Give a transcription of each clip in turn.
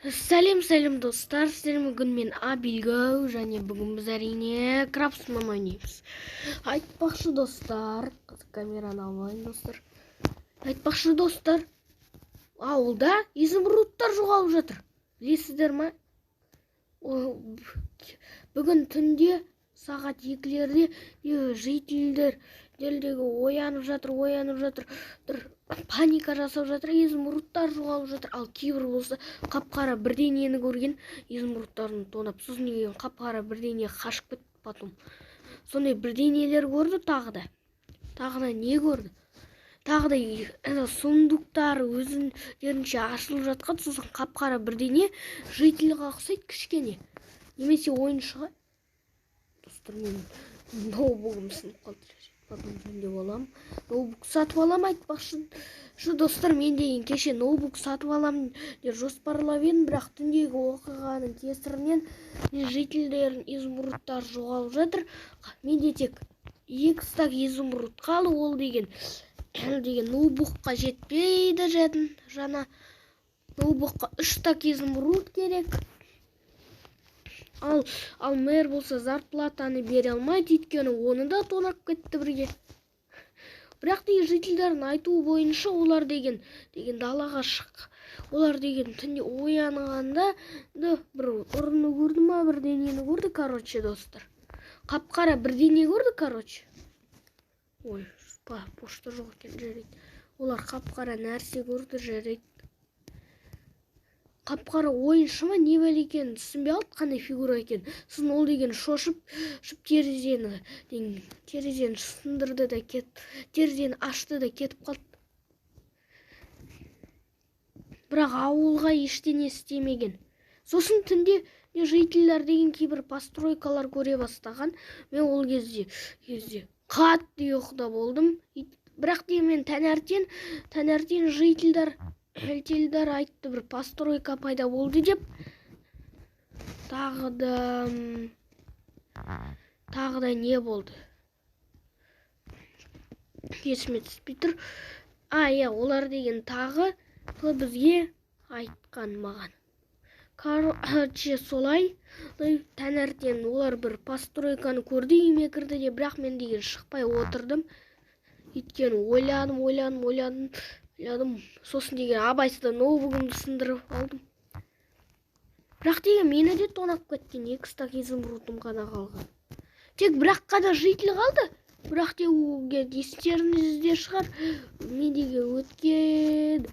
Сәлем достар, сіздермен бүгін мен Абилгау және бүгін біз әрине Крабсман ойнаймыз. Айтпақшы достар, камераны алайын достар. Айтпақшы достар, ауылда изумрудтар жоғалып жатыр. Білесіздер ма? Бүгін түнде сағат 2-лерде жителдер оянып жатыр. Паника жасап жатыр, изумрудтар жоғалып жатыр. Ал кейбір болса қап-қара бірдеңені көрген, изумрудтарын тонап, сосын кейін қап-қара бірдеңе қашып кетті. Потом сондай бірдеңелер көрді. Тағы да не көрді? Тағы да сундуктар өздерінше ашылып жатқан, сосын қап-қара бірдеңе жительға ұқсайды кішкене. Немесе ойыншыға. Достар, мен ноутбугым сынып қалды. Потом жөнде болам. Ноутбук сатып алам, айтпақшы достар, мен деген кеше ноутбук сатып алам деп жоспарлап едім, бірақ түндегі оқиғаның кесірінен жительдердің изумрудтар жоғалып жатыр. Менде тек 2 стак изумруд қалды, ол деген ноутбукқа жетпейді. Жаңа ноутбукқа 3 стак изумруд керек. Ал мэр болса зарплатаны бере алмайды, өйткені оны да тонап кетті бірге. Бірақ жительдердің айтуы бойынша олар деген далаға шық. Олар деген түнде оянғанда бір ұрыны көрді ма, бірдеңені көрді, короче, достар. Қап-қара бірдеңе көрді, Ой, пошта жоқ екен, жарайды. Олар қап-қара нәрсе көрді, жарайды. Қап-қара ойыншы ма, не бар екен, түсінбей алды, қандай фигура екен. Сосын ол деген шошып терезені сындырды да кетіп, терезені ашты да кетіп қалды. Бірақ ауылға ештеңе істемеген. Сосын түнде жительдер деген кейбір постройкалар көре бастаған. Мен ол кезде қатты ұйқыда болдым. Бірақ мен таңертең жительдер айтты, бір постройка пайда болды деп. Тағы да не болды? Есіме түспей тұр. Олар деген тағы бізге айтқан маған. Короче, солай таңертең олар бір постройканы көрді, үйіме кірді де, бірақ мен деген шықпай отырдым. Өйткені ойладым. Сосын деген абайсызда ноутбугымды сындырып алдым. Бірақ деген мені де тонап кеткен, 2 стак изумрудым ғана қалған. Тек бірақ қана житель қалды. Бірақ естеріңізде шығар, мен деген өткен.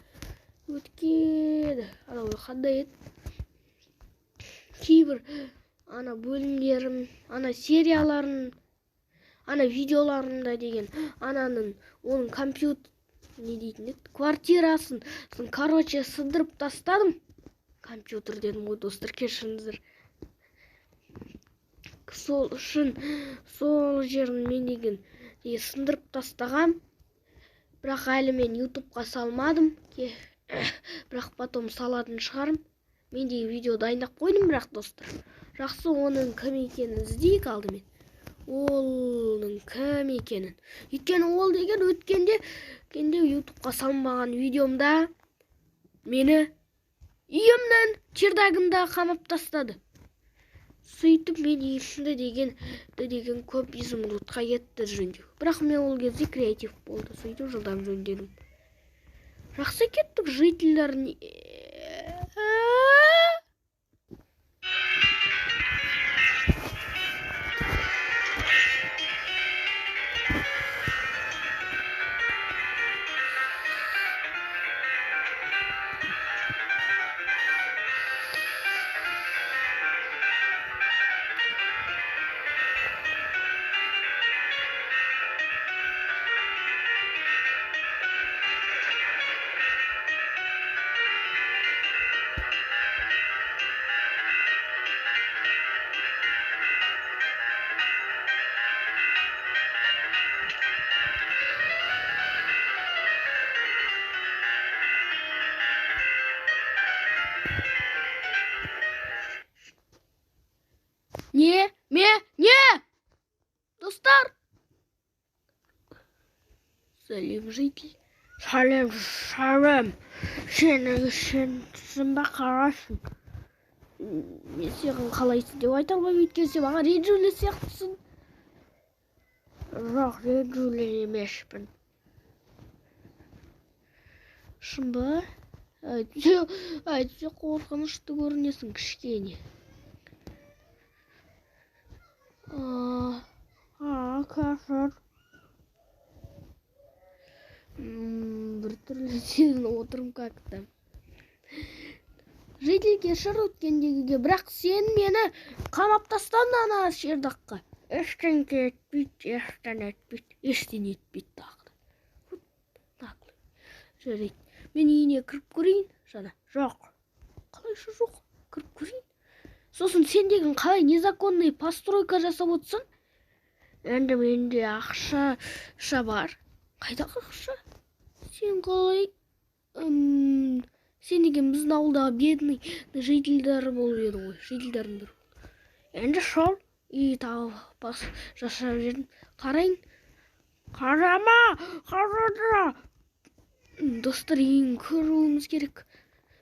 Қандай еді? Кейбір бөлімдерім, серияларын, видеоларында деген оның компьютер квартирасын, короче, сындырып тастадым. Компьютер дедім ғой, достар, кешіріңіздер. Сол жерін мен деген сындырып тастағам. Бірақ әлі мен ютубқа салмадым. Бірақ потом салатын шығарым. Мен деген видео дайындап қойдым, бірақ достар. Жақсы, оның кім екенін іздейік алдымен. Оның кім екенін. Өйткені ол деген өткенде ютубқа салмаған видеомда мені үйімнің чердагында қамап тастады. Сөйтіп мен есімді деген көп изумрудқа кетті жөндеу. Бірақ мен ол кезде креатив болды. Сөйтіп жылдам жөндедім. Жақсы, кеттік жительдерін. Не! Достар! Сәлем, житель. Сәлем. Сен ба қарасын. Мен саған қалайсың деп айта алмаймын, өйткені сен маған ренжулі сияқтысың. Жоқ, ренжулі емеспін. Шын ба? Әйтсе қорқынышты көрінесің кішкене. Қазір. Бір түрлі сезініп отырмын как-то. Жеделге шыр өткендегіге, бірақ сен мені қамап тастадың ана шердаққа. Ештеңе етпейді тағы. Жарайды. Мен үйіне кіріп көрейін, жана. Жоқ. Қалайша жоқ? Кіріп көрейін. Сосын сен деген қалай незаконный постройка жасап отырсың? Енді менде ақша бар. Қайдағы ақша? Сен қалай? Сен деген біздің ауылдағы бедный жителдері болып еді ғой. Жителдердің бірі. Енді сол үй тауып жасап жерін қарайын. Қарама! Қарадыра! Достар, үйін көруіміз керек.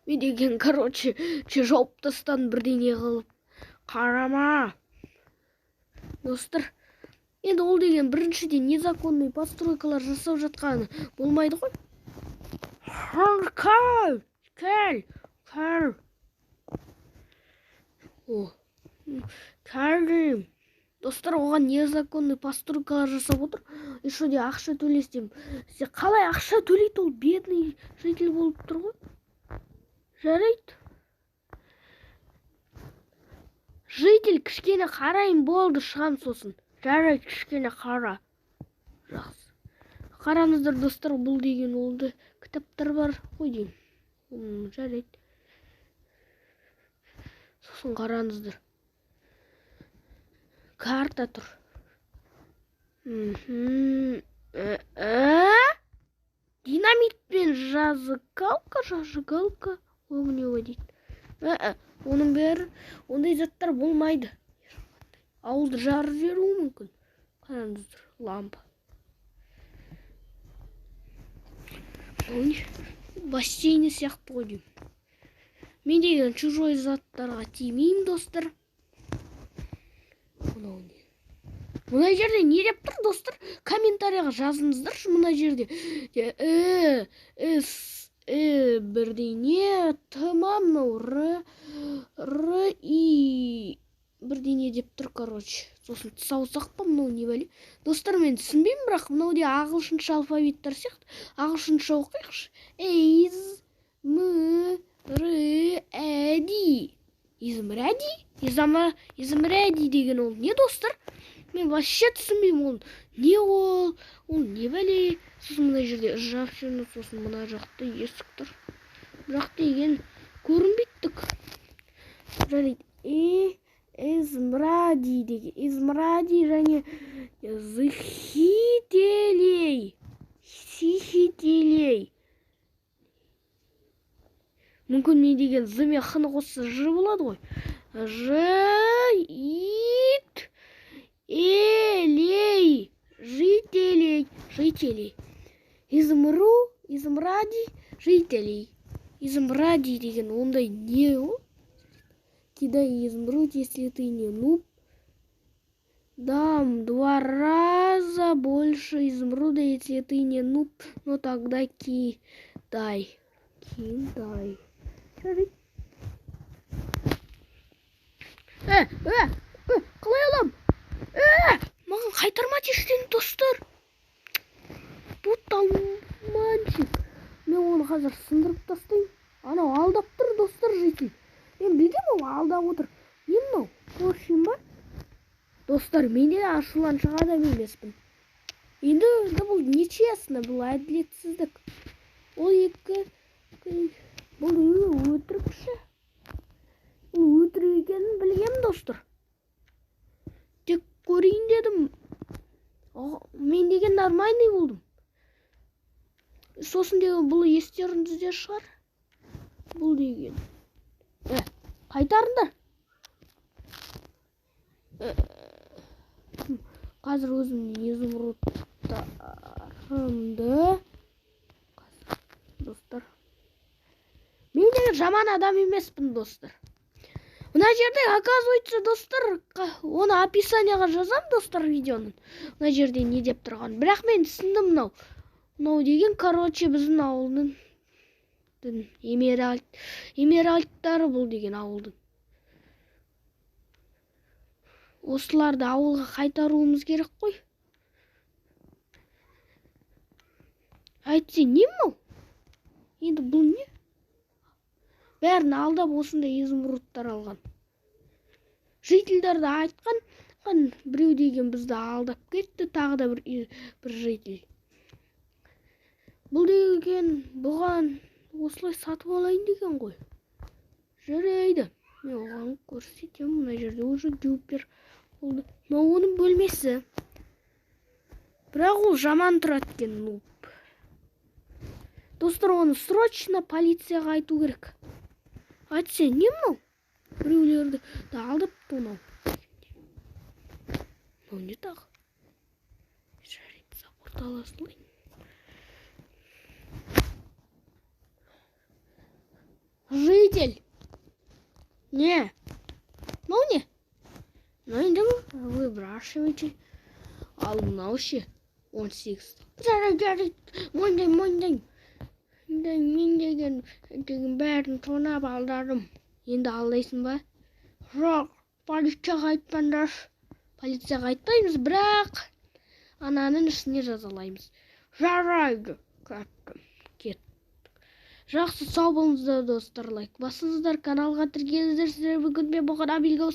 Мен деген, короче, жауып тастан бірдеңе қылып. Қарама! Достар, енді ол деген біріншіден незаконный постройкалар жасап жатқаны болмайды ғой. Кәл. Кәлдім. Достар, оған незаконный постройкалар жасап отыр. Еще де ақша төлесем. Сен қалай ақша төлейді, ол бедный житель болып тұр ғой. Жарайды. Житель кішкене қарайын болды, шығам сосын. Жарайды, кішкене қара. Жақсы. Қараңыздар, достар, бұл деген олды кітаптар бар ғой деймін. Жарайды. Сосын қараңыздар. Карта тұр. Динамитпен зажигалка огнева дейді. Оның бәрі ондай заттар болмайды. Ауылды жарып жіберуі мүмкін. Қараңыздар, лампа. Бассейні сияқты ғой деймін. Мен деген чужой заттарға тимеймін, достар. Мына жерде не деп тұр, достар? Комментарияға жазыңыздаршы мына жерде. Бірдеңе тамам и бірдеңе деп тұр, короче. Сосын саусақ па, мынау не бәле? Достар, мен түсінбеймін, бірақ мынауде ағылшынша алфавиттер сияқты. Ағылшынша оқиықшы. Измради деген ол не, достар? Мен вообще түсінбеймін, ол не ол не бәле? Сосын мына жерде жапшыны, сосын мына жақта есік тұр. Бірақ деген көрінбейттік. Жарайды. Измради деген. Измради және Сихителей. Мүмкін мен деген зымен қыны қосса жы болады ғой. Жителей. Измради, жителей. Измради деген ондай не ол? Кидай измруд, если ты не нуб. Дам 2 раза больше измруда, если ты не нуб. Ну тогда кидай. Қалай алам? Маған қайтарма тиштен, достар. Тут алманчик. Мен оны қазір сындырып тастайын. Анау алдап тұр, достар, житель. Мен білдім, ол алдап отыр. Не мынау? Көршім ба? Достар, мен де ашуланшақ адам емеспін. Енді бұл нечестно, бұл әділетсіздік. Ол бұл өтірікші. Ол өтірік екенін білгем, достар. Тек көрейін дедім. Мен деген нормальный болдым. Сосын деген бұл естеріңізде шығар. Бұл деген. Қайтарыңдар. Қазір өзімнің изумрудтарымды мен жаман адам емеспін, достар. Мына жерде, оказывается, достар, оны описанияға жазам, достар, видеоның. Мына жерде не деп тұрған. Бірақ мен түсіндім мынау. Мынау деген, короче, біздің ауылдың эмеральдтары бұл деген ауылдың. Осыларды ауылға қайтаруымыз керек қой. Әйтсе, не мынау? Енді бұл не? Бәрін алдап осындай изумрудтар алған. Жительдерді айтқан, біреу деген бізді алдап кетті, тағы да бір житель. Бұл деген бұған осылай сатып алайын деген ғой. Жарайды. Мен оған көрсетем. Мына жерде уже дюпер болды. Но оның бөлмесі. Бірақ ол жаман тұрады екен, нуб. Достар, оны срочно полицияға айту керек. Айтса, не мынау? Біреулерді алдап тонау. Мынау не тағы? Жарайды, сапортала салайын. Житель! Не! Мынау не? Мынау енді выбрашиватель. Ал мынау ше 18. Жарайды, мойындаймын. Мен деген бәрін тонап алдарым. Енді алдайсың ба? Жоқ, полицияға айтпаңдар. Полицияға айтпаймыз, бірақ ананың ішіне жазалаймыз. Жарайды. Кеттік. Жақсы, сау болыңыздар, достар. Лайк басыңыздар, каналға тіркеліңіздер. Сіздер бүгін мен болған абилге